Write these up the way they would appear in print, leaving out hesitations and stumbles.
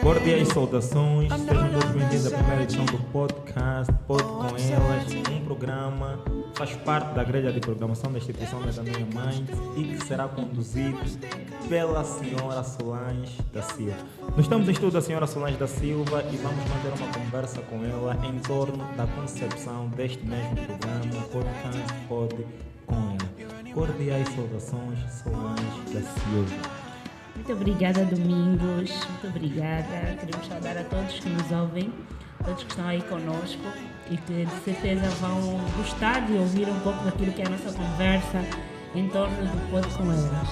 Cordiais saudações, sejam todos bem-vindos à primeira edição do podcast Pode com Elas, um programa que faz parte da grelha de programação da instituição da minha mãe e que será conduzido pela senhora Solange da Silva. Nós estamos em estudo da senhora Solange da Silva e vamos manter uma conversa com ela em torno da concepção deste mesmo programa Podcast Pode com Ela. Cordiais saudações, Solange da Silva. Muito obrigada, Domingos. Muito obrigada. Queremos saudar a todos que nos ouvem, todos que estão aí conosco e que de certeza vão gostar de ouvir um pouco daquilo que é a nossa conversa em torno do Pode com Elas.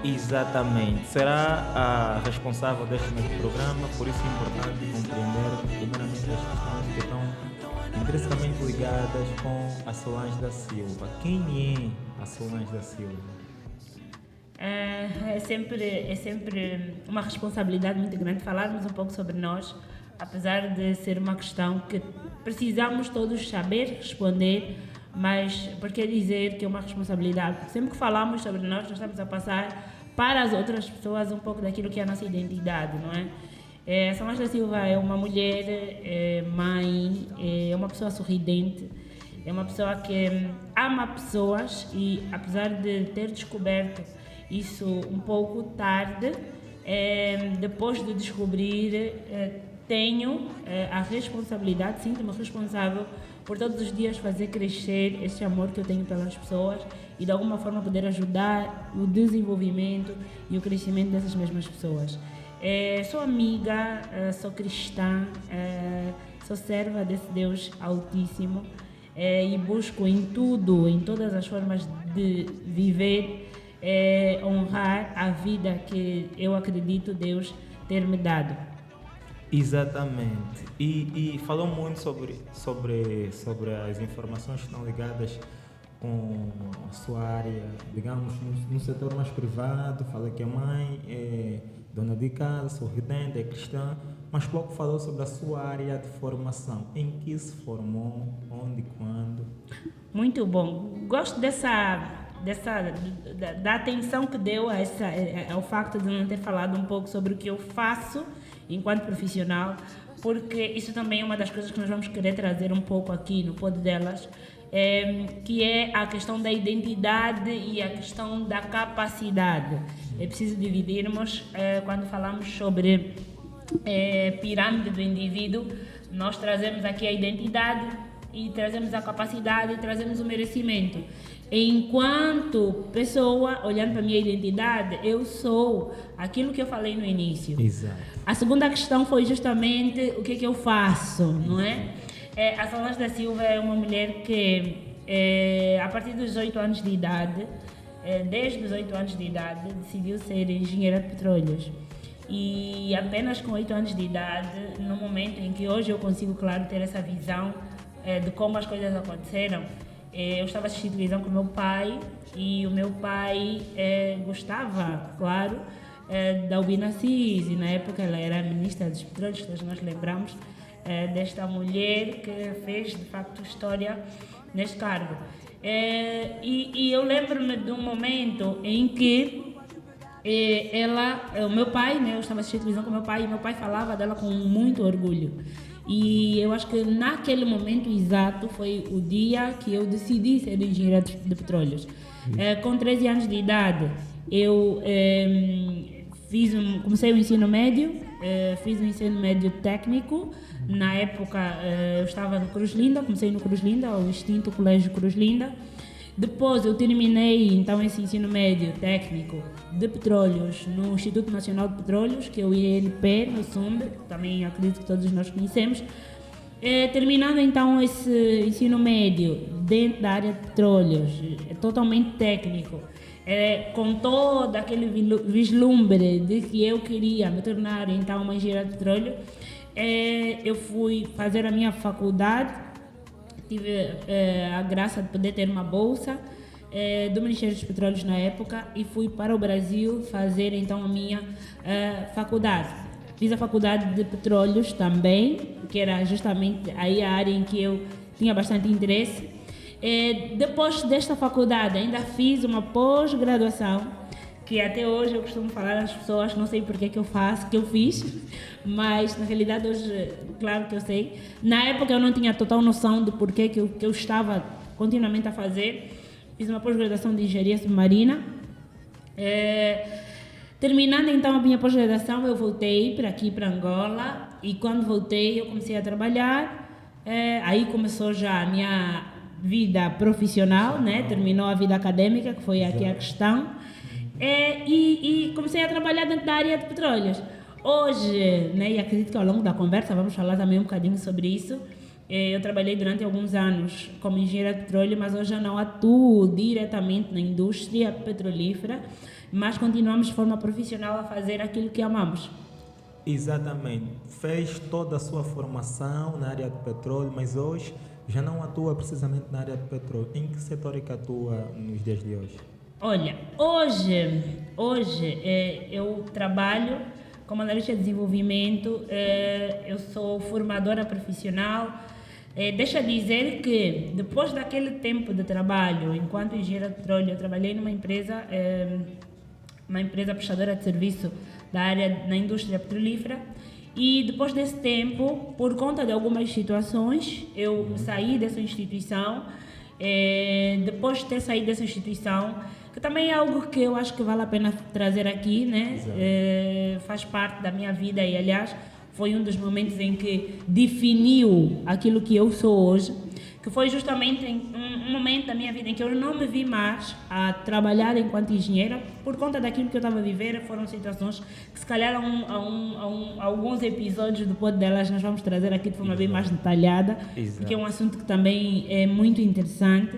Exatamente. Será a responsável deste mesmo programa, por isso é importante compreender primeiramente as questões que estão intrinsecamente ligadas com a Solange da Silva. Quem é a Solange da Silva? É sempre uma responsabilidade muito grande falarmos um pouco sobre nós, apesar de ser uma questão que precisamos todos saber responder, mas por que dizer que é uma responsabilidade? Porque sempre que falamos sobre nós estamos a passar para as outras pessoas um pouco daquilo que é a nossa identidade, não é? A Solange da Silva é uma mulher, mãe, é uma pessoa sorridente, é uma pessoa que ama pessoas e apesar de ter descoberto isso um pouco tarde, depois de descobrir, tenho a responsabilidade, sinto-me responsável por todos os dias fazer crescer este amor que eu tenho pelas pessoas e de alguma forma poder ajudar o desenvolvimento e o crescimento dessas mesmas pessoas. Sou amiga, sou cristã, sou serva desse Deus Altíssimo e busco em tudo, em todas as formas de viver, honrar a vida que eu acredito Deus ter me dado. Exatamente. E falou muito sobre as informações que estão ligadas com a sua área, digamos, no setor mais privado. Fala que a mãe é dona de casa, sorridente, é cristã, mas pouco falou sobre a sua área de formação. Em que se formou, onde, quando? Muito bom. Gosto da atenção que deu ao facto de não ter falado um pouco sobre o que eu faço enquanto profissional, porque isso também é uma das coisas que nós vamos querer trazer um pouco aqui no Pod Delas, que é a questão da identidade e a questão da capacidade. É preciso dividirmos, quando falamos sobre pirâmide do indivíduo, nós trazemos aqui a identidade e trazemos a capacidade e trazemos o merecimento. Enquanto pessoa, olhando para a minha identidade, eu sou aquilo que eu falei no início. Exato. A segunda questão foi justamente o que eu faço, não é? A Solange da Silva é uma mulher que, a partir dos 8 anos de idade, desde os 8 anos de idade, decidiu ser engenheira de petróleos. E apenas com 8 anos de idade, no momento em que hoje eu consigo, claro, ter essa visão de como as coisas aconteceram, eu estava assistindo televisão com o meu pai e o meu pai gostava, claro, da Albina Assis, e na época ela era ministra dos petróleos, todos nós lembramos desta mulher que fez de facto história neste cargo. E eu lembro-me de um momento em que o meu pai, né, eu estava assistindo televisão com o meu pai e meu pai falava dela com muito orgulho. E eu acho que naquele momento exato foi o dia que eu decidi ser engenheira de petróleos. Com 13 anos de idade, eu comecei o ensino médio, fiz o ensino médio técnico. Na época eu estava no Cruz Linda, comecei no Cruz Linda, o extinto Colégio Cruz Linda. Depois eu terminei então esse ensino médio técnico de petróleos no Instituto Nacional de Petróleos, que é o INP, no SUMB, também acredito que todos nós conhecemos. Terminando então esse ensino médio dentro da área de petróleos, totalmente técnico, com todo aquele vislumbre de que eu queria me tornar então uma engenheira de petróleo, eu fui fazer a minha faculdade. Tive a graça de poder ter uma bolsa do Ministério dos Petróleos na época e fui para o Brasil fazer então a minha faculdade. Fiz a faculdade de petróleos também, que era justamente aí a área em que eu tinha bastante interesse. Depois desta faculdade, ainda fiz uma pós-graduação, que até hoje eu costumo falar às pessoas, não sei porque que eu fiz, mas na realidade hoje, claro que eu sei. Na época eu não tinha total noção de porquê que eu estava continuamente a fazer. Fiz uma pós-graduação de engenharia submarina. Terminando então a minha pós-graduação, eu voltei para aqui, para Angola, e quando voltei eu comecei a trabalhar. Aí começou já a minha vida profissional, né? Terminou a vida acadêmica, que foi aqui a questão. E comecei a trabalhar dentro da área de petróleos. Hoje, né, e acredito que ao longo da conversa vamos falar também um bocadinho sobre isso. Eu trabalhei durante alguns anos como engenheira de petróleo, mas hoje já não atuo diretamente na indústria petrolífera, mas continuamos de forma profissional a fazer aquilo que amamos. Exatamente. Fez toda a sua formação na área de petróleo, mas hoje já não atua precisamente na área de petróleo. Em que setor é que atua nos dias de hoje? Olha, hoje eu trabalho como analista de desenvolvimento, eu sou formadora profissional. Deixa eu dizer que depois daquele tempo de trabalho, enquanto engenheira de petróleo, eu trabalhei numa empresa, uma empresa prestadora de serviço da área na indústria petrolífera, e depois desse tempo, por conta de algumas situações, eu saí dessa instituição. Depois de ter saído dessa instituição, que também é algo que eu acho que vale a pena trazer aqui, né? Faz parte da minha vida e, aliás, foi um dos momentos em que definiu aquilo que eu sou hoje, que foi justamente um momento da minha vida em que eu não me vi mais a trabalhar enquanto engenheira por conta daquilo que eu estava a viver. Foram situações que, se calhar, alguns episódios do Pod Delas nós vamos trazer aqui de forma bem mais detalhada, porque é um assunto que também é muito interessante.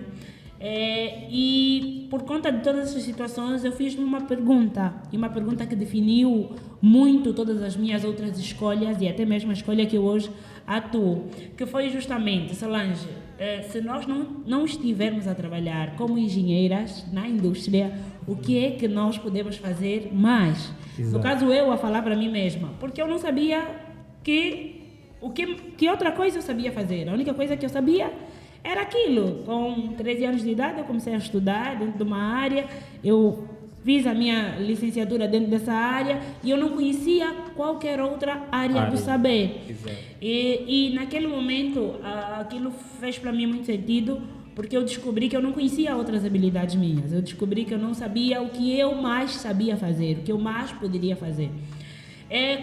E por conta de todas essas situações eu fiz uma pergunta, e uma pergunta que definiu muito todas as minhas outras escolhas e até mesmo a escolha que eu hoje atuo, que foi justamente: Solange, se nós não estivermos a trabalhar como engenheiras na indústria, o que é que nós podemos fazer mais? Exato. No caso, eu a falar para mim mesma, porque eu não sabia que outra coisa eu sabia fazer. A única coisa que eu sabia era aquilo. Com 13 anos de idade eu comecei a estudar dentro de uma área, eu fiz a minha licenciatura dentro dessa área e eu não conhecia qualquer outra área do saber. E naquele momento aquilo fez para mim muito sentido, porque eu descobri que eu não conhecia outras habilidades minhas. Eu descobri que eu não sabia o que eu mais sabia fazer, o que eu mais poderia fazer.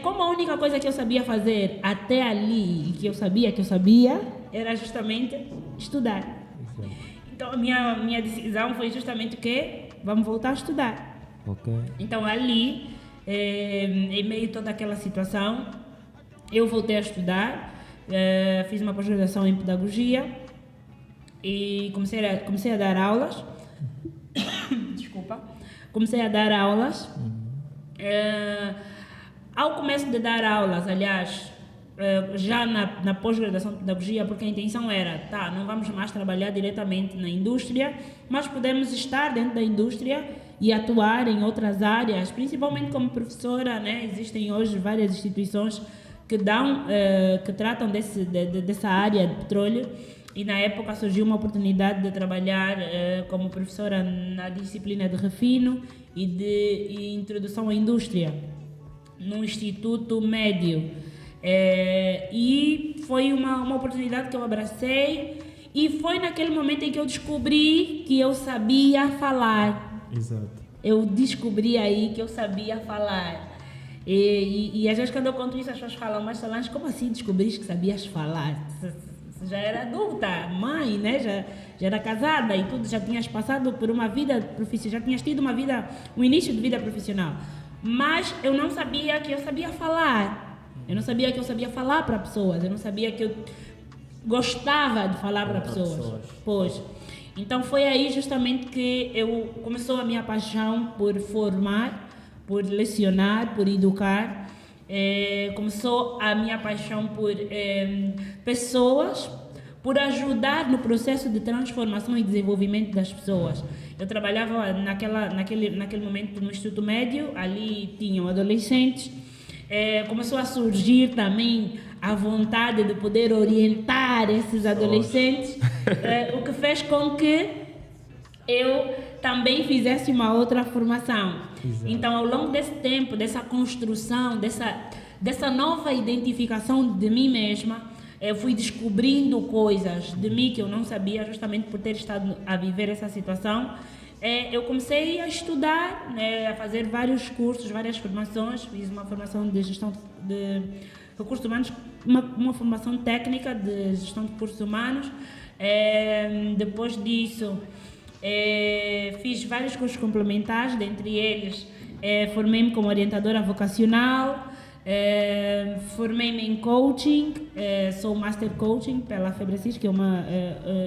Como a única coisa que eu sabia fazer até ali, e que eu sabia, era justamente estudar. Então a minha decisão foi justamente o quê? Vamos voltar a estudar. Então ali, em meio a toda aquela situação, eu voltei a estudar, fiz uma pós-graduação em pedagogia e comecei a dar aulas. Desculpa. Comecei a dar aulas. Ao começo de dar aulas, aliás, já na pós-graduação de pedagogia, porque a intenção era, não vamos mais trabalhar diretamente na indústria, mas podemos estar dentro da indústria e atuar em outras áreas, principalmente como professora, né? Existem hoje várias instituições que tratam dessa área de petróleo, e na época surgiu uma oportunidade de trabalhar como professora na disciplina de refino e de introdução à indústria, no Instituto Médio. E foi uma oportunidade que eu abracei, e foi naquele momento em que eu descobri que eu sabia falar. Exato. Eu descobri aí que eu sabia falar. E às vezes quando eu conto isso, as pessoas falam: mas Solange, como assim descobriste que sabias falar? Você já era adulta, mãe, né? Já era casada e tudo, já tinhas passado por uma vida profissional, já tinhas tido um início de vida profissional. Mas eu não sabia que eu sabia falar. Eu não sabia que eu sabia falar para pessoas. Eu não sabia que eu gostava de falar para pessoas. Pois. Então foi aí justamente que começou a minha paixão por formar, por lecionar, por educar. Começou a minha paixão por pessoas, por ajudar no processo de transformação e desenvolvimento das pessoas. Eu trabalhava naquele momento no Instituto Médio, ali tinham adolescentes, começou a surgir também a vontade de poder orientar esses adolescentes, o que fez com que eu também fizesse uma outra formação. Exato. Então, ao longo desse tempo, dessa construção, dessa nova identificação de mim mesma, eu fui descobrindo coisas de mim que eu não sabia, justamente por ter estado a viver essa situação. Eu comecei a estudar, né, a fazer vários cursos, várias formações. Fiz uma formação de gestão de recursos humanos, uma formação técnica de gestão de recursos humanos. Depois disso, fiz vários cursos complementares, dentre eles formei-me como orientadora vocacional, formei-me em coaching, sou Master Coaching pela Febrecis, que é uma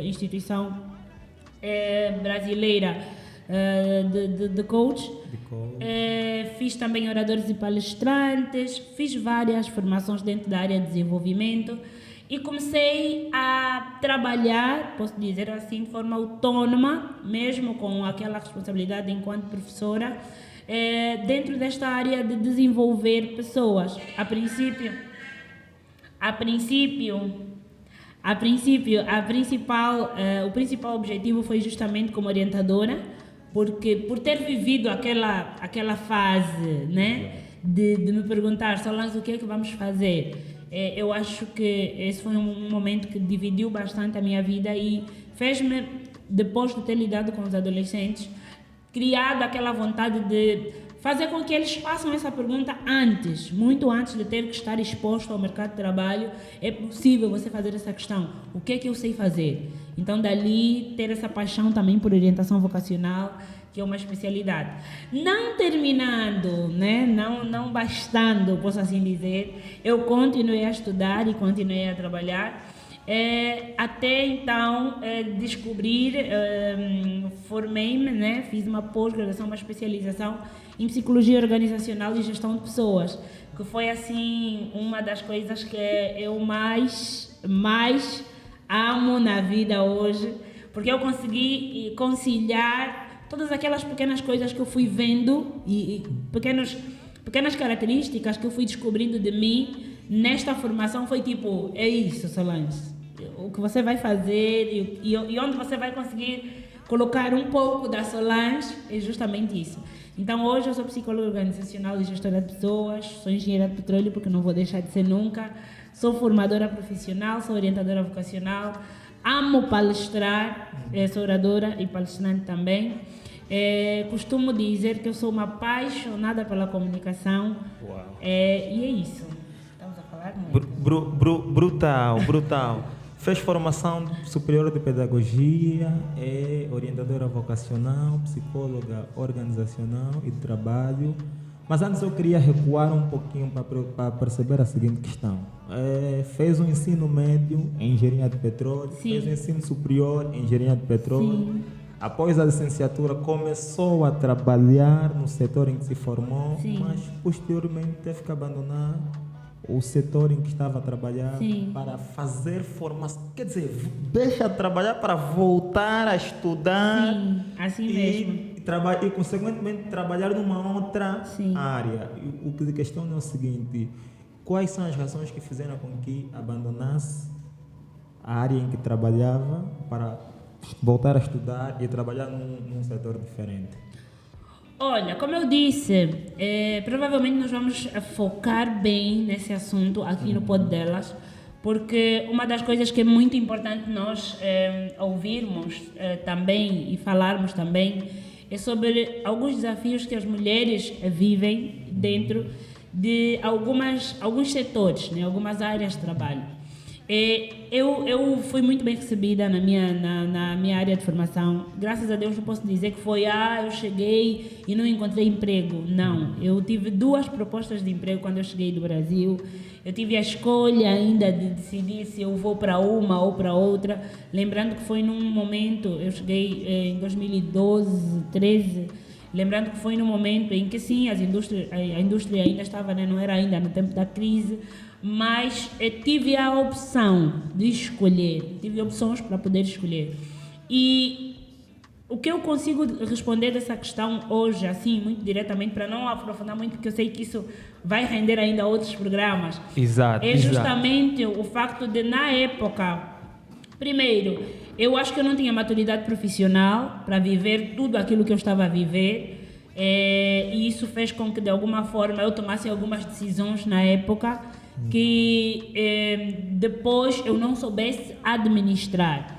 instituição brasileira de coach. Fiz também oradores e palestrantes, fiz várias formações dentro da área de desenvolvimento e comecei a trabalhar, posso dizer assim, de forma autónoma, mesmo com aquela responsabilidade enquanto professora, dentro desta área de desenvolver pessoas. A princípio, o principal objetivo foi justamente como orientadora, porque por ter vivido aquela fase, né, de me perguntar, Solange, o que é que vamos fazer? Eu acho que esse foi um momento que dividiu bastante a minha vida e fez-me, depois de ter lidado com os adolescentes, criado aquela vontade de fazer com que eles façam essa pergunta antes, muito antes de ter que estar exposto ao mercado de trabalho. É possível você fazer essa questão, o que é que eu sei fazer? Então, dali, ter essa paixão também por orientação vocacional, que é uma especialidade. Não terminando, né? Não bastando, posso assim dizer, eu continuei a estudar e continuei a trabalhar, até então descobrir, formei-me, né? Fiz uma pós-graduação, uma especialização em psicologia organizacional e gestão de pessoas, que foi assim uma das coisas que eu mais amo na vida hoje, porque eu consegui conciliar todas aquelas pequenas coisas que eu fui vendo e pequenas características que eu fui descobrindo de mim nesta formação. Foi tipo, é isso, Solange, o que você vai fazer e onde você vai conseguir colocar um pouco da Solange é justamente isso. Então hoje eu sou psicóloga organizacional e gestora de pessoas, sou engenheira de petróleo, porque não vou deixar de ser nunca, sou formadora profissional, sou orientadora vocacional, amo palestrar, sou oradora e palestrante também. Costumo dizer que eu sou uma apaixonada pela comunicação. Uau. E é isso. Estamos a falar muito. Brutal. Fez formação superior de pedagogia, é orientadora vocacional, psicóloga organizacional e de trabalho. Mas antes eu queria recuar um pouquinho para perceber a seguinte questão. Fez um ensino médio em engenharia de petróleo, Sim. fez um ensino superior em engenharia de petróleo. Sim. Após a licenciatura, começou a trabalhar no setor em que se formou, Sim. mas posteriormente teve que abandonar o setor em que estava a trabalhar. Sim. Para fazer formação. Quer dizer, deixa de trabalhar para voltar a estudar. Sim, assim mesmo. E consequentemente trabalhar numa outra Sim. área. O que lhe questiono é o seguinte: quais são as razões que fizeram com que abandonasse a área em que trabalhava para voltar a estudar e trabalhar num setor diferente? Olha, como eu disse, provavelmente nós vamos focar bem nesse assunto aqui no Pod Delas, porque uma das coisas que é muito importante nós ouvirmos também e falarmos também é sobre alguns desafios que as mulheres vivem dentro de alguns setores, né, algumas áreas de trabalho. Eu fui muito bem recebida na minha área de formação. Graças a Deus não posso dizer que foi eu cheguei e não encontrei emprego. Não, eu tive 2 propostas de emprego quando eu cheguei do Brasil. Eu tive a escolha ainda de decidir se eu vou para uma ou para outra. Lembrando que foi num momento, eu cheguei em 2012, 13. Lembrando que foi num momento em que sim, a indústria ainda estava, né, não era ainda no tempo da crise, mas tive a opção de escolher, tive opções para poder escolher. E o que eu consigo responder dessa questão hoje, assim, muito diretamente, para não aprofundar muito, porque eu sei que isso vai render ainda outros programas, Exato. é justamente o facto de, na época, primeiro, eu acho que eu não tinha maturidade profissional para viver tudo aquilo que eu estava a viver, e isso fez com que, de alguma forma, eu tomasse algumas decisões na época que depois eu não soubesse administrar.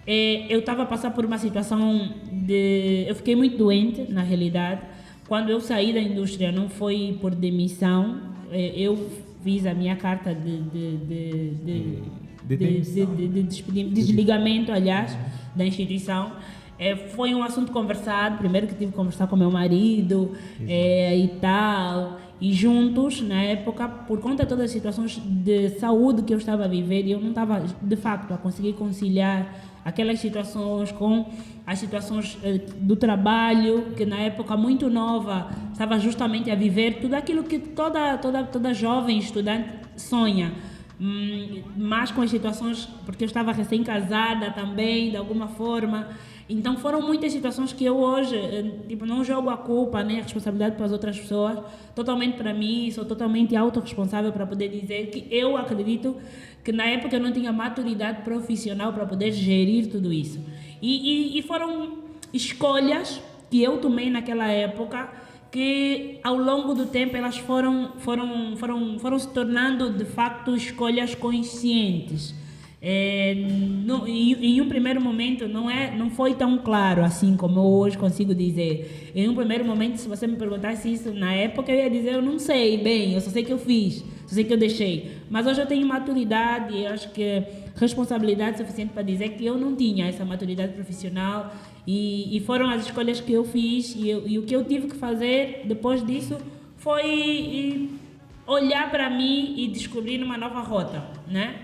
Eu estava a passar por uma situação de... Eu fiquei muito doente, na realidade. Quando eu saí da indústria, não foi por demissão. Eu fiz a minha carta de desligamento, aliás, da instituição. Foi um assunto conversado. Primeiro que tive que conversar com meu marido e tal. E juntos, na época, por conta de todas as situações de saúde que eu estava a viver, eu não estava, de facto, a conseguir conciliar aquelas situações com as situações do trabalho, que na época muito nova estava justamente a viver tudo aquilo que toda jovem estudante sonha, mas com as situações, porque eu estava recém-casada também, de alguma forma. Então foram muitas situações que eu hoje não jogo a culpa, nem a responsabilidade para as outras pessoas, totalmente para mim, sou totalmente autorresponsável para poder dizer que eu acredito que na época eu não tinha maturidade profissional para poder gerir tudo isso. E foram escolhas que eu tomei naquela época que ao longo do tempo elas foram se tornando de facto escolhas conscientes. Em um primeiro momento não foi tão claro assim como eu hoje consigo dizer. Em um primeiro momento, se você me perguntasse isso na época, eu ia dizer, eu não sei bem, eu só sei que eu fiz, só sei que eu deixei. Mas hoje eu tenho maturidade e acho que responsabilidade suficiente para dizer que eu não tinha essa maturidade profissional e foram as escolhas que eu fiz e o que eu tive que fazer depois disso foi olhar para mim e descobrir uma nova rota, né?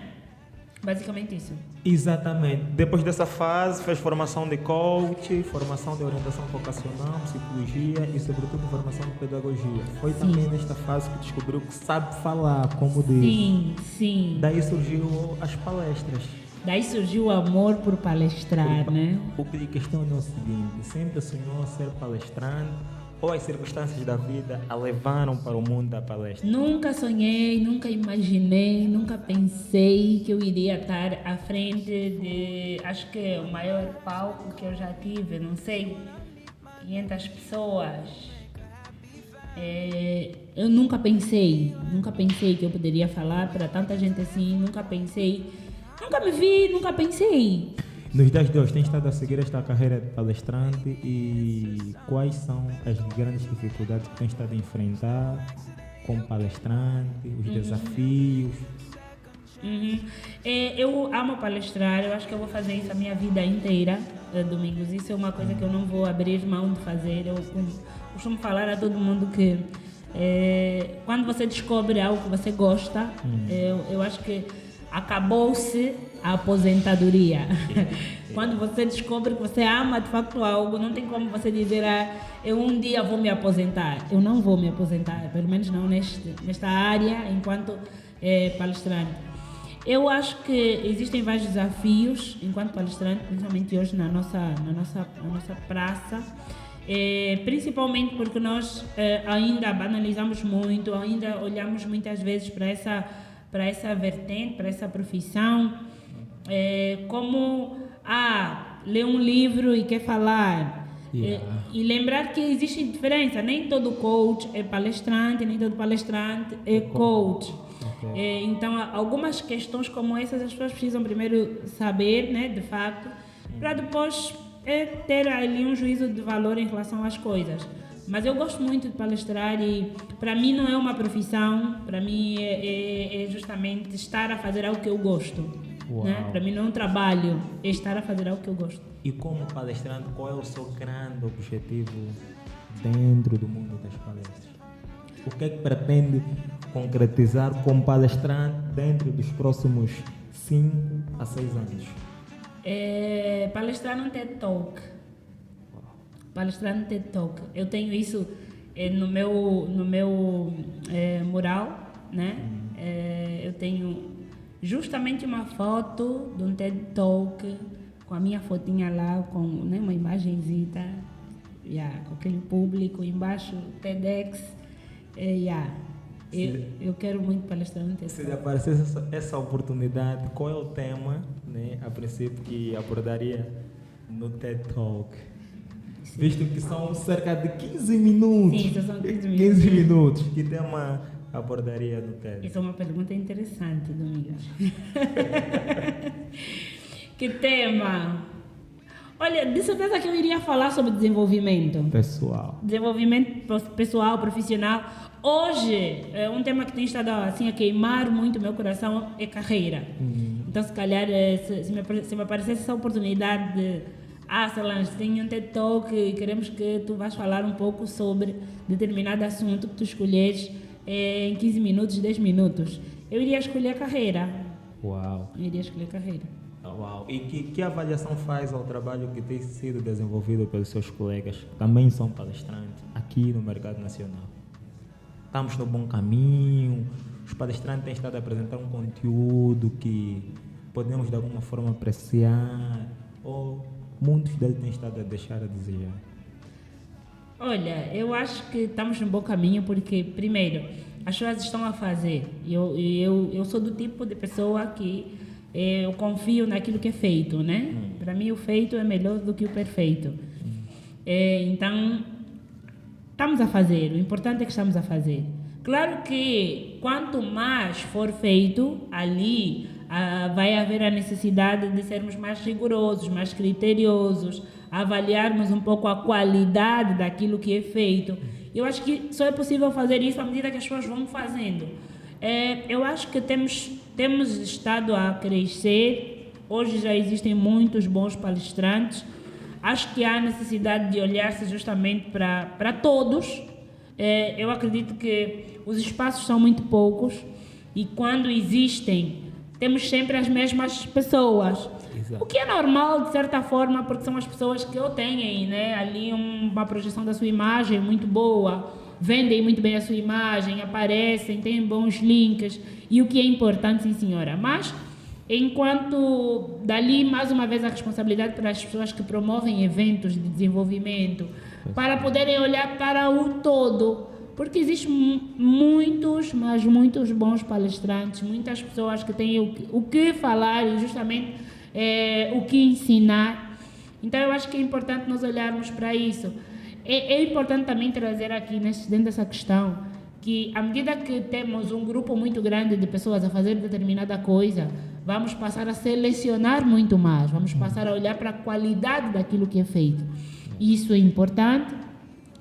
Basicamente isso. Exatamente. Depois dessa fase, fez formação de coach, formação de orientação vocacional, psicologia e, sobretudo, formação de pedagogia. Foi também nesta fase que descobriu que sabe falar, como diz. Sim. Daí surgiu as palestras. Daí surgiu o amor por palestrar, né? A questão é o seguinte, sempre sonhou ser palestrante, ou as circunstâncias da vida a levaram para o mundo da palestra? Nunca sonhei, nunca imaginei, nunca pensei que eu iria estar à frente de, acho que é o maior palco que eu já tive, não sei, 500 pessoas. Eu nunca pensei que eu poderia falar para tanta gente assim, nunca me vi, nunca pensei. Nos dias de hoje, tem estado a seguir esta carreira de palestrante e quais são as grandes dificuldades que tem estado a enfrentar como palestrante, os desafios? Eu amo palestrar, eu acho que eu vou fazer isso a minha vida inteira, Domingos. Isso é uma coisa que eu não vou abrir mão de fazer. Eu costumo falar a todo mundo que quando você descobre algo que você gosta, eu acho que acabou-se a aposentadoria. Quando você descobre que você ama de facto algo, não tem como você dizer, eu um dia vou me aposentar. Eu não vou me aposentar, pelo menos não nesta área, enquanto palestrante. Eu acho que existem vários desafios enquanto palestrante, principalmente hoje na nossa praça, principalmente porque nós ainda banalizamos muito, ainda olhamos muitas vezes para essa vertente, para essa profissão, como ler um livro e quer falar. E lembrar que existe diferença, nem todo coach é palestrante, nem todo palestrante é coach. Então, algumas questões como essas as pessoas precisam primeiro saber, né, de facto, para depois ter ali um juízo de valor em relação às coisas. Mas eu gosto muito de palestrar e para mim não é uma profissão, para mim é justamente estar a fazer algo que eu gosto. Né? Para mim não é um trabalho, é estar a fazer algo que eu gosto. E como palestrante, qual é o seu grande objetivo dentro do mundo das palestras? O que é que pretende concretizar como palestrante dentro dos próximos 5 a 6 anos? Palestrar no TED Talk. Palestrar no TED Talk. Eu tenho isso no meu mural, né? Eu tenho justamente uma foto de um TED Talk com a minha fotinha lá, com, né, uma imagenzita, com aquele público embaixo, TEDx, eu quero muito palestrar no TEDx. Se lhe aparecesse essa oportunidade, qual é o tema, né, a princípio, que abordaria no TED Talk? Sim. Visto que são cerca de 15 minutos. Sim, são 15 minutos. 15 minutos. Que tema abordaria no TED? Essa é uma pergunta interessante, Domingos. Que tema? Olha, de certeza que eu iria falar sobre desenvolvimento. Pessoal. Desenvolvimento pessoal, profissional. Hoje, um tema que tem estado assim, a queimar muito o meu coração é carreira. Então, se calhar, se me aparecesse essa oportunidade de... Solange, tem um TED Talk e queremos que tu vais falar um pouco sobre determinado assunto que tu escolheres em 15 minutos, 10 minutos. Eu iria escolher carreira. Uau. Eu iria escolher carreira. Uau. E que avaliação faz ao trabalho que tem sido desenvolvido pelos seus colegas, que também são palestrantes, aqui no mercado nacional? Estamos no bom caminho? Os palestrantes têm estado a apresentar um conteúdo que podemos de alguma forma apreciar? Ou muitos deles têm estado a deixar a desejar? Olha, eu acho que estamos no bom caminho porque, primeiro, as pessoas estão a fazer. Eu sou do tipo de pessoa que eu confio naquilo que é feito, né? Para mim, o feito é melhor do que o perfeito. Então, estamos a fazer. O importante é que estamos a fazer. Claro que quanto mais for feito, ali vai haver a necessidade de sermos mais rigorosos, mais criteriosos, avaliarmos um pouco a qualidade daquilo que é feito. Eu acho que só é possível fazer isso à medida que as pessoas vão fazendo. Eu acho que temos estado a crescer. Hoje já existem muitos bons palestrantes. Acho que há necessidade de olhar-se justamente para todos. Eu acredito que os espaços são muito poucos e quando existem, temos sempre as mesmas pessoas. Exato. O que é normal, de certa forma, porque são as pessoas que têm, né, ali uma projeção da sua imagem muito boa, vendem muito bem a sua imagem, aparecem, têm bons links, e o que é importante, sim senhora. Mas, enquanto dali, mais uma vez, a responsabilidade para as pessoas que promovem eventos de desenvolvimento, para poderem olhar para o todo, porque existem muitos, mas muitos bons palestrantes, muitas pessoas que têm o que falar e justamente o que ensinar. Então eu acho que é importante nós olharmos para isso. É importante também trazer aqui, dentro dessa questão, que à medida que temos um grupo muito grande de pessoas a fazer determinada coisa, vamos passar a selecionar muito mais, vamos passar a olhar para a qualidade daquilo que é feito. Isso é importante.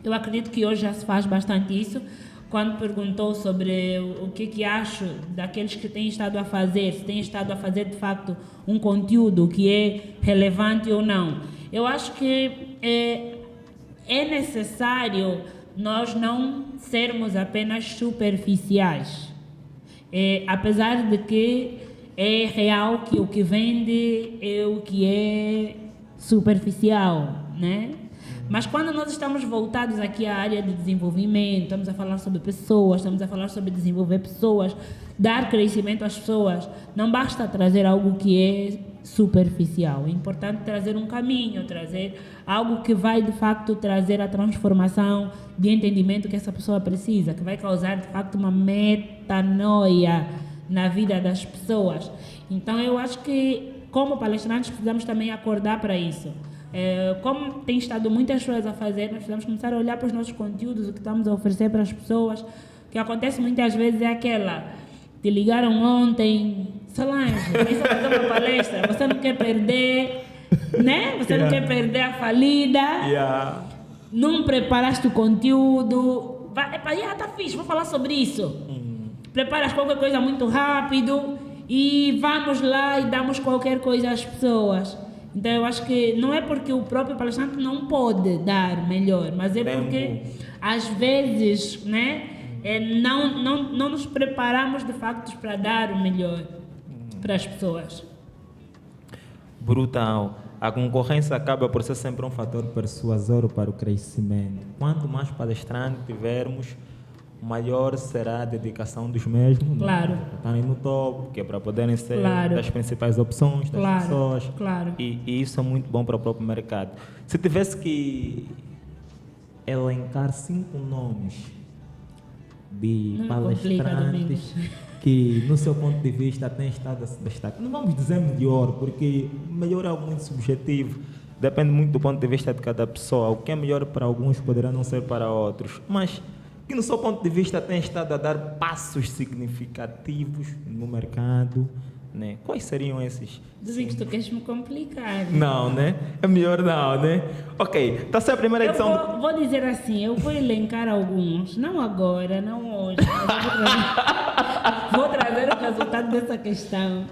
Eu acredito que hoje já se faz bastante isso. Quando perguntou sobre o que acho daqueles que têm estado a fazer, se têm estado a fazer de facto um conteúdo que é relevante ou não. Eu acho que é necessário nós não sermos apenas superficiais. Apesar de que é real que o que vende é o que é superficial, né? Mas quando nós estamos voltados aqui à área de desenvolvimento, estamos a falar sobre pessoas, estamos a falar sobre desenvolver pessoas, dar crescimento às pessoas, não basta trazer algo que é superficial. É importante trazer um caminho, trazer algo que vai de facto trazer a transformação de entendimento que essa pessoa precisa, que vai causar de facto uma metanoia na vida das pessoas. Então eu acho que como palestrantes precisamos também acordar para isso. Como tem estado muitas pessoas a fazer, nós precisamos começar a olhar para os nossos conteúdos, o que estamos a oferecer para as pessoas. O que acontece muitas vezes é aquela: te ligaram ontem, Solange, vem fazer uma palestra, você não quer perder, né? Você não quer perder a falida, não preparaste o conteúdo, tá fixe, vou falar sobre isso. Preparas qualquer coisa muito rápido e vamos lá e damos qualquer coisa às pessoas. Então eu acho que não é porque o próprio palestrante não pode dar melhor, mas é porque às vezes, né, não nos preparamos de facto para dar o melhor para as pessoas. Brutal. A concorrência acaba por ser sempre um fator persuasor para o crescimento. Quanto mais palestrantes tivermos, maior será a dedicação dos mesmos. Claro. Para estarem no topo, que é para poderem ser Claro. das principais opções das Claro, pessoas. claro. E isso é muito bom para o próprio mercado. Se tivesse que elencar 5 nomes de Não me complica, palestrantes que, no seu ponto de vista, têm estado a se destacar. Não vamos dizer melhor, porque melhor é algo muito subjetivo. Depende muito do ponto de vista de cada pessoa. O que é melhor para alguns poderá não ser para outros. Mas que, no seu ponto de vista, tem estado a dar passos significativos no mercado, né? Quais seriam esses? Dizem que tu queres me complicar. Não, né? É melhor não, né? Ok, está a ser a primeira Eu edição. vou dizer assim, eu vou elencar alguns, não agora, não hoje, mas vou trazer o resultado dessa questão.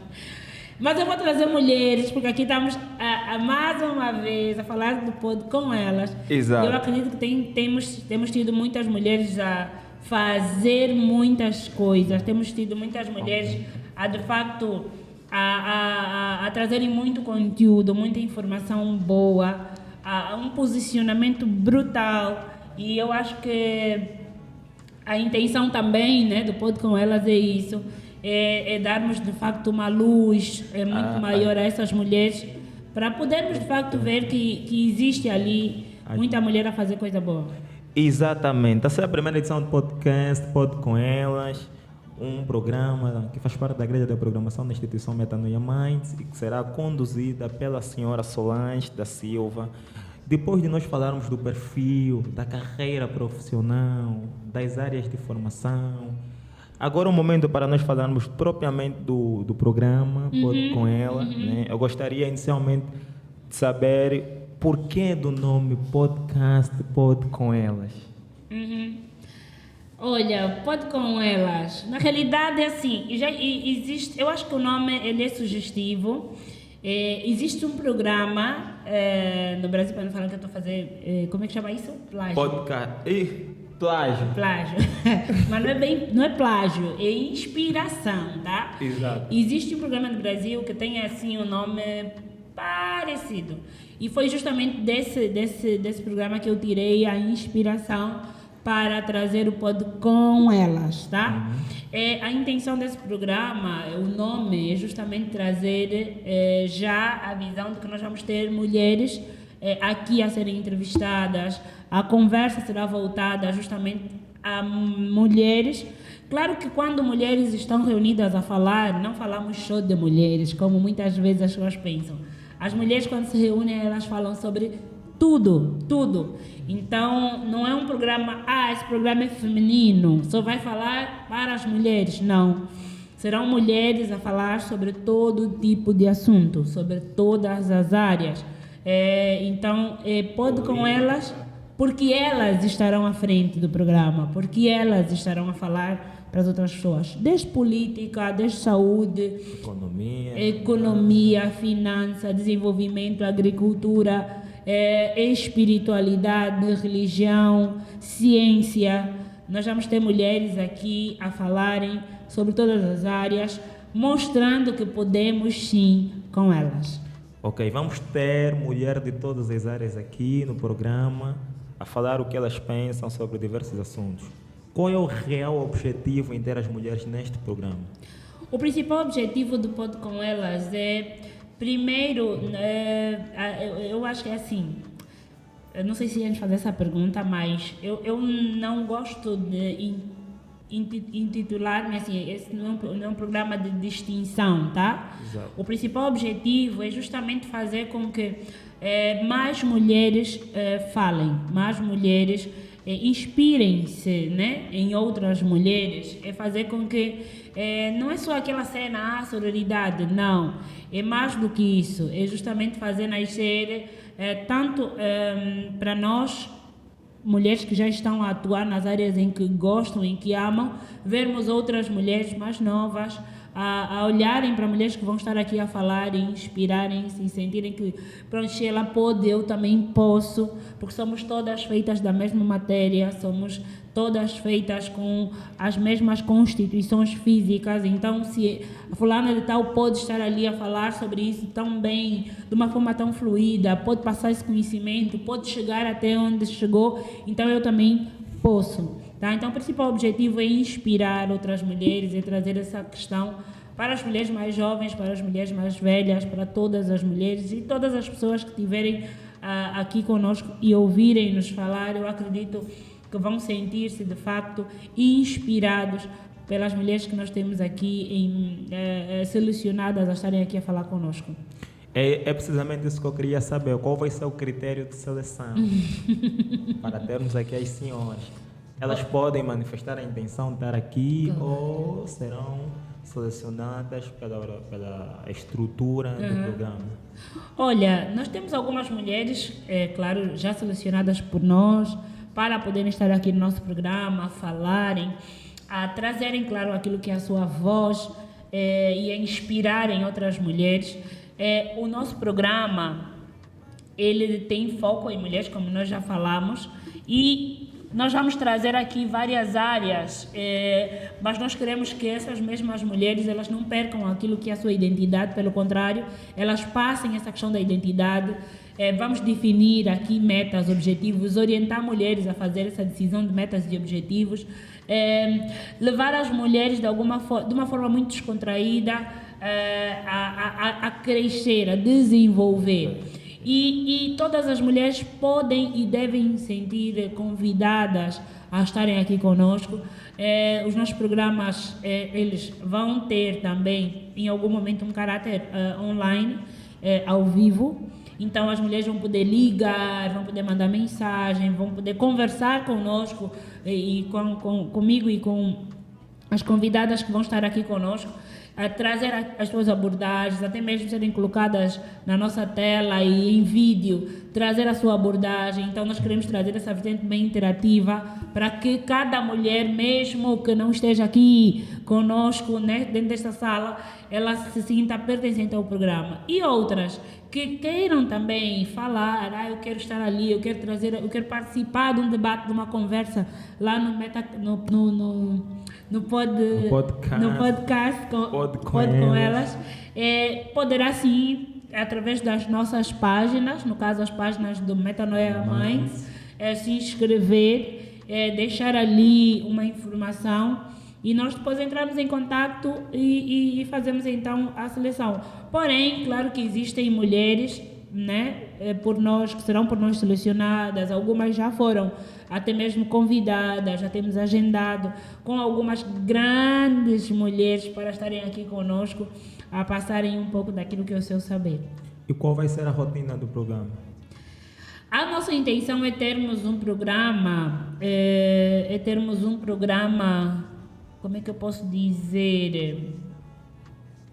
Mas eu vou trazer mulheres, porque aqui estamos mais uma vez a falar do pod com elas. Exato. Eu acredito que temos tido muitas mulheres a fazer muitas coisas, temos tido muitas mulheres a, de facto, a trazerem muito conteúdo, muita informação boa, um posicionamento brutal. E eu acho que a intenção também, né, do pod com elas é isso. É darmos de facto uma luz muito maior a essas mulheres, para podermos de facto ver que existe ali muita mulher a fazer coisa boa. Exatamente. Essa é a primeira edição do podcast Pod com Elas, um programa que faz parte da grelha da programação da instituição Metanoia Minds e que será conduzida pela senhora Solange da Silva. Depois de nós falarmos do perfil, da carreira profissional, das áreas de formação, agora é um momento para nós falarmos propriamente do programa Pod com Ela. Né? Eu gostaria inicialmente de saber por que do nome podcast Pod com Elas. Olha, Pod com Elas, na realidade é assim, existe, eu acho que o nome ele é sugestivo. Existe um programa no Brasil, para não falar que eu estou a fazer, como é que chama isso? Plágio. Podcast. Plágio. Plágio. Mas não é plágio, é inspiração, tá? Exato. Existe um programa no Brasil que tem assim um nome parecido. E foi justamente desse programa que eu tirei a inspiração para trazer o pod com elas, tá? A intenção desse programa, o nome, é justamente trazer já a visão de que nós vamos ter mulheres aqui a serem entrevistadas. A conversa será voltada justamente a mulheres. Claro que quando mulheres estão reunidas a falar, não falamos só de mulheres, como muitas vezes as pessoas pensam. As mulheres, quando se reúnem, elas falam sobre tudo, tudo. Então, não é um programa, esse programa é feminino, só vai falar para as mulheres. Não. Serão mulheres a falar sobre todo tipo de assunto, sobre todas as áreas. Então, pode com elas, porque elas estarão à frente do programa, porque elas estarão a falar para as outras pessoas, desde política, desde saúde, economia, finança, desenvolvimento, agricultura, espiritualidade, religião, ciência. Nós vamos ter mulheres aqui a falarem sobre todas as áreas, mostrando que podemos sim com elas. Ok, vamos ter mulheres de todas as áreas aqui no programa a falar o que elas pensam sobre diversos assuntos. Qual é o real objetivo em ter as mulheres neste programa? O principal objetivo do Pod com Elas é, primeiro, eu acho que é assim, eu não sei se antes de fazer essa pergunta, mas eu não gosto de intitular-me assim, esse não é um programa de distinção, tá? Exato. O principal objetivo é justamente fazer com que mais mulheres falem, mais mulheres inspirem-se, né, em outras mulheres, é fazer com que não é só aquela cena, sororidade, não, é mais do que isso, é justamente fazer nascer tanto para nós, mulheres que já estão a atuar nas áreas em que gostam, em que amam, vermos outras mulheres mais novas a olharem para mulheres que vão estar aqui a falar e inspirarem-se e sentirem que, pronto, se ela pode, eu também posso, porque somos todas feitas da mesma matéria, somos todas feitas com as mesmas constituições físicas. Então, se a fulana de tal pode estar ali a falar sobre isso tão bem, de uma forma tão fluida, pode passar esse conhecimento, pode chegar até onde chegou, então eu também posso. Tá? Então, o principal objetivo é inspirar outras mulheres e trazer essa questão para as mulheres mais jovens, para as mulheres mais velhas, para todas as mulheres e todas as pessoas que estiverem aqui conosco e ouvirem-nos falar. Eu acredito que vão sentir-se, de facto, inspirados pelas mulheres que nós temos aqui selecionadas a estarem aqui a falar conosco. É precisamente isso que eu queria saber. Qual vai ser o critério de seleção para termos aqui as senhoras? Elas podem manifestar a intenção de estar aqui ou serão selecionadas pela estrutura do programa? Olha, nós temos algumas mulheres, claro, já selecionadas por nós para poderem estar aqui no nosso programa, a falarem, a trazerem, claro, aquilo que é a sua voz e a inspirarem outras mulheres. O nosso programa, ele tem foco em mulheres, como nós já falamos, e nós vamos trazer aqui várias áreas, mas nós queremos que essas mesmas mulheres, elas não percam aquilo que é a sua identidade, pelo contrário, elas passem essa questão da identidade. Vamos definir aqui metas, objetivos, orientar mulheres a fazer essa decisão de metas e objetivos, levar as mulheres de uma forma muito descontraída a crescer, a desenvolver. E todas as mulheres podem e devem se sentir convidadas a estarem aqui conosco. Os nossos programas, eles vão ter também, em algum momento, um caráter online, ao vivo. Então, as mulheres vão poder ligar, vão poder mandar mensagem, vão poder conversar conosco comigo e com as convidadas que vão estar aqui conosco, a trazer as suas abordagens, até mesmo serem colocadas na nossa tela e em vídeo, trazer a sua abordagem. Então, nós queremos trazer essa vertente bem interativa para que cada mulher, mesmo que não esteja aqui conosco, né, dentro desta sala, ela se sinta pertencente ao programa. E outras que queiram também falar, eu quero estar ali, eu quero participar de um debate, de uma conversa lá no podcast com elas, poderá sim, através das nossas páginas, no caso as páginas do Metanoia Minds, se inscrever, deixar ali uma informação e nós depois entramos em contato e fazemos então a seleção. Porém, claro que existem mulheres, né, que serão por nós selecionadas, algumas já foram até mesmo convidadas, já temos agendado com algumas grandes mulheres para estarem aqui conosco, a passarem um pouco daquilo que é o seu saber. E qual vai ser a rotina do programa? A nossa intenção é termos um programa, como é que eu posso dizer?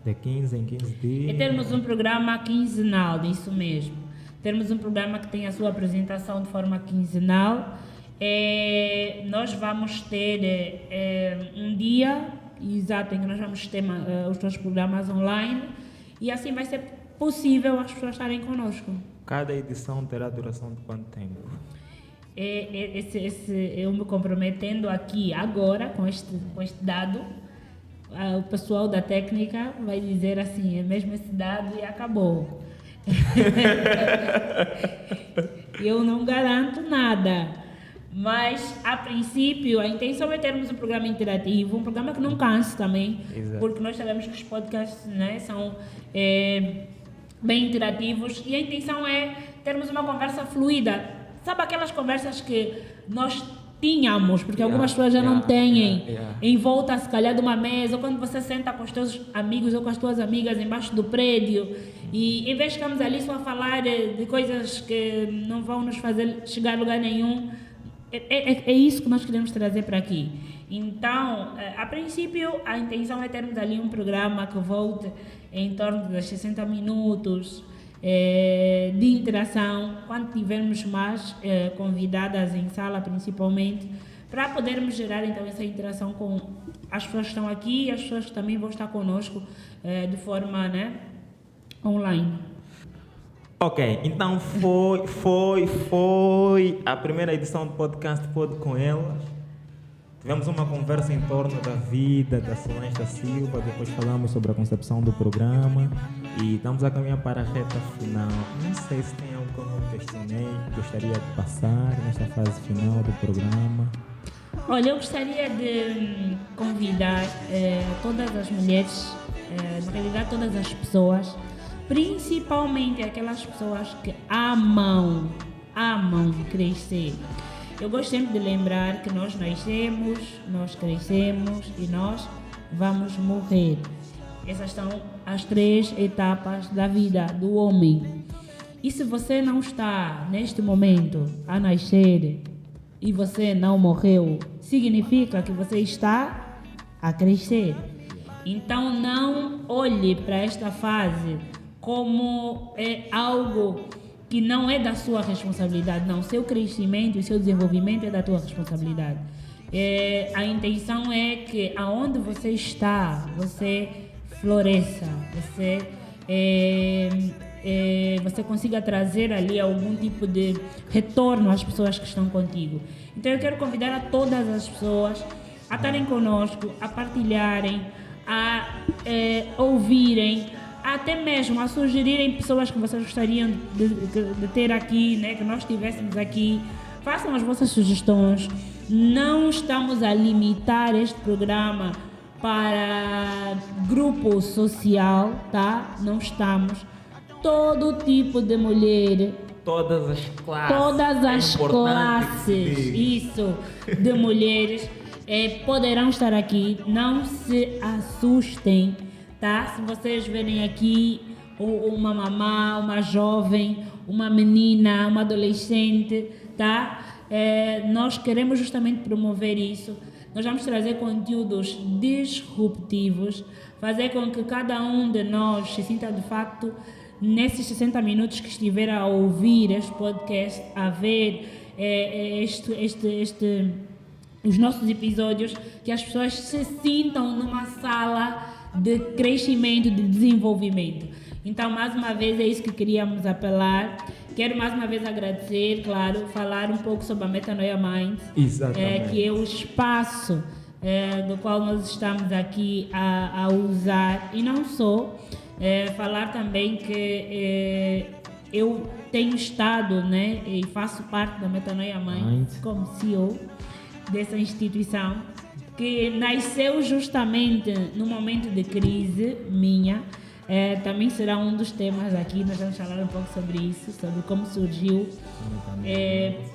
De 15 em 15 dias? É termos um programa quinzenal, isso mesmo. Termos um programa que tem a sua apresentação de forma quinzenal. Nós vamos ter um dia exato em que nós vamos ter os nossos programas online e assim vai ser possível as pessoas estarem conosco. Cada edição terá duração de quanto tempo? Eu me comprometendo aqui agora com este dado, o pessoal da técnica vai dizer assim, é mesmo esse dado e acabou. Eu não garanto nada, mas a princípio a intenção é termos um programa interativo, um programa que não canse também. Exato. Porque nós sabemos que os podcasts, né, são bem interativos e a intenção é termos uma conversa fluida. Sabe aquelas conversas que nós tínhamos, porque algumas pessoas já não têm, em volta, se calhar, de uma mesa, ou quando você senta com os teus amigos ou com as tuas amigas embaixo do prédio, e em vez de ficarmos ali só a falar de coisas que não vão nos fazer chegar a lugar nenhum, é isso que nós queremos trazer para aqui. Então, a princípio, a intenção é termos ali um programa que volte em torno de 60 minutos, de interação, quando tivermos mais convidadas em sala principalmente, para podermos gerar então essa interação com as pessoas que estão aqui e as pessoas que também vão estar conosco de forma, né, online. Ok, então foi a primeira edição do podcast Pod com Elas. Tivemos uma conversa em torno da vida da Solange da Silva, depois falamos sobre a concepção do programa e estamos a caminhar para a reta final. Não sei se tem algo que eu não questionei, gostaria de passar nesta fase final do programa. Olha, eu gostaria de convidar todas as mulheres, na realidade todas as pessoas, principalmente aquelas pessoas que amam crescer. Eu gosto sempre de lembrar que nós nascemos, nós crescemos e nós vamos morrer. Essas são as 3 etapas da vida do homem. E se você não está neste momento a nascer e você não morreu, significa que você está a crescer. Então não olhe para esta fase como algo que não é da sua responsabilidade. Não, seu crescimento e seu desenvolvimento é da tua responsabilidade. A intenção é que aonde você está, você floresça, você consiga trazer ali algum tipo de retorno às pessoas que estão contigo. Então eu quero convidar a todas as pessoas a estarem conosco, a partilharem, a ouvirem, até mesmo a sugerirem pessoas que vocês gostariam de ter aqui, né, que nós tivéssemos aqui. Façam as vossas sugestões. Não estamos a limitar este programa para grupo social, tá? Não estamos. Todo tipo de mulher, Todas as classes, isso, de mulheres poderão estar aqui. Não se assustem, tá? Se vocês verem aqui uma mamã, uma jovem, uma menina, uma adolescente, tá? Nós queremos justamente promover isso. Nós vamos trazer conteúdos disruptivos, fazer com que cada um de nós se sinta de facto nesses 60 minutos que estiver a ouvir este podcast, a ver os nossos episódios, que as pessoas se sintam numa sala de crescimento, de desenvolvimento. Então, mais uma vez, é isso que queríamos apelar. Quero mais uma vez agradecer, claro, falar um pouco sobre a Metanoia Minds. Exatamente. Que é o espaço do qual nós estamos aqui a usar. E não só, falar também que eu tenho estado, né, e faço parte da Metanoia Minds como CEO dessa instituição, que nasceu justamente no momento de crise minha. Também será um dos temas aqui, nós vamos falar um pouco sobre isso, sobre como surgiu,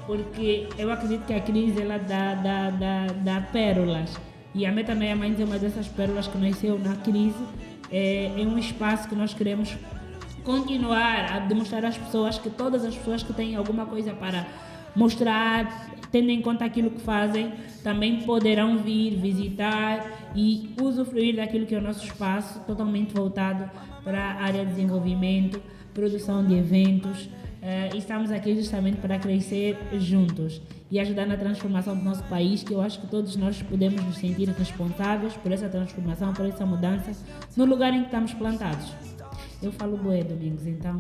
porque eu acredito que a crise ela dá pérolas, e a Metanoia Minds é uma dessas pérolas que nasceu na crise. É um espaço que nós queremos continuar a demonstrar às pessoas que todas as pessoas que têm alguma coisa para mostrar, tendo em conta aquilo que fazem, também poderão vir visitar e usufruir daquilo que é o nosso espaço, totalmente voltado para a área de desenvolvimento, produção de eventos. E estamos aqui justamente para crescer juntos e ajudar na transformação do nosso país, que eu acho que todos nós podemos nos sentir responsáveis por essa transformação, por essa mudança, no lugar em que estamos plantados. Eu falo bué, Domingos, então...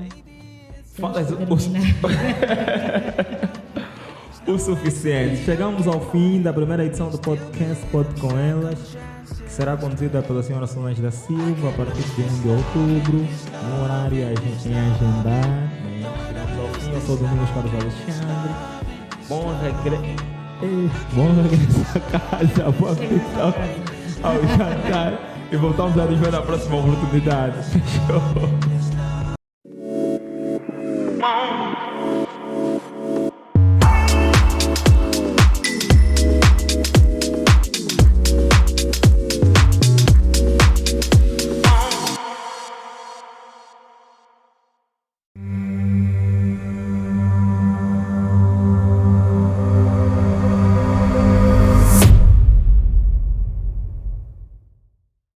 O suficiente. Chegamos ao fim da primeira edição do podcast Pode Com Elas, que será conduzida pela senhora Solange da Silva a partir de 1 de outubro, no horário a gente tem a agendar. Chegamos ao fim, eu sou Domingos Carlos Alexandre. Bom regresso a casa, boa visão ao jantar e voltamos a nos ver na próxima oportunidade. Fechou?